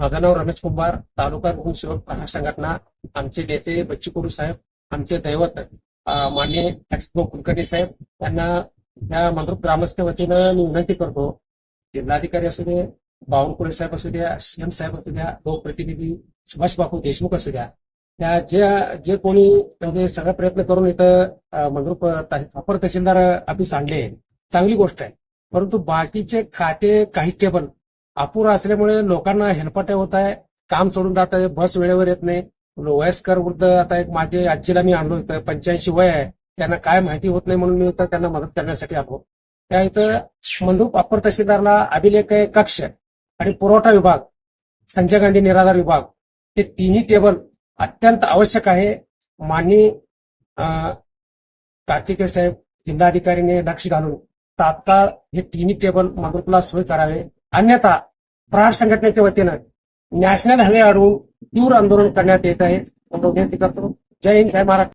माझं नाव रमेश कुंभार, तालुका नगरसेवक प्रहार संघटना. आमचे नेते बच्चू कडू साहेब, आमचे दैवत माननीय कुलकर्णी साहेब यांना या मंद्रुप ग्रामस्थ वतीनं मी विनंती करतो. जिल्हाधिकारी असू दे, बावनकुळे साहेब असू द्या, सीएम साहेब असू द्या, लोकप्रतिनिधी सुभाष बापू देशमुख असू द्या, त्या जे कोणी म्हणजे सगळे प्रयत्न करून इथं मंद्रुप अपर तहसीलदार ऑफिस आणले, चांगली गोष्ट आहे. परंतु बाकीचे खाते काही टेबल अपुरा असल्यामुळे लोकांना हेलपाटे होत आहे, काम सोडून जात आहे, बस वेळेवर येत नाही. वयस्कर वृद्ध, आता एक माझे आजीला मी आणलो इथं, 85 वय आहे, त्यांना काय माहिती होत नाही म्हणून मी इथं त्यांना मदत करण्यासाठी आलो. त्या इथं मंद्रुप अपर तहसीलदारला अभिलेख कक्ष आणि पुरवठा विभाग, संजय गांधी निराधार विभाग, हे तिन्ही टेबल अत्यंत आवश्यक आहे. माननीय कार्तिकेय साहेब जिल्हाधिकारीने लक्ष घालून तात्काळ हे तिन्ही टेबल मंद्रुपला सोय करावे. अन्यथा प्रहार संघटनेच्या वतीनं नॅशनल हायवे अडवून तीव्र आंदोलन करण्यात येत आहे. विनंती करतो. जय हिंद, जय महाराष्ट्र.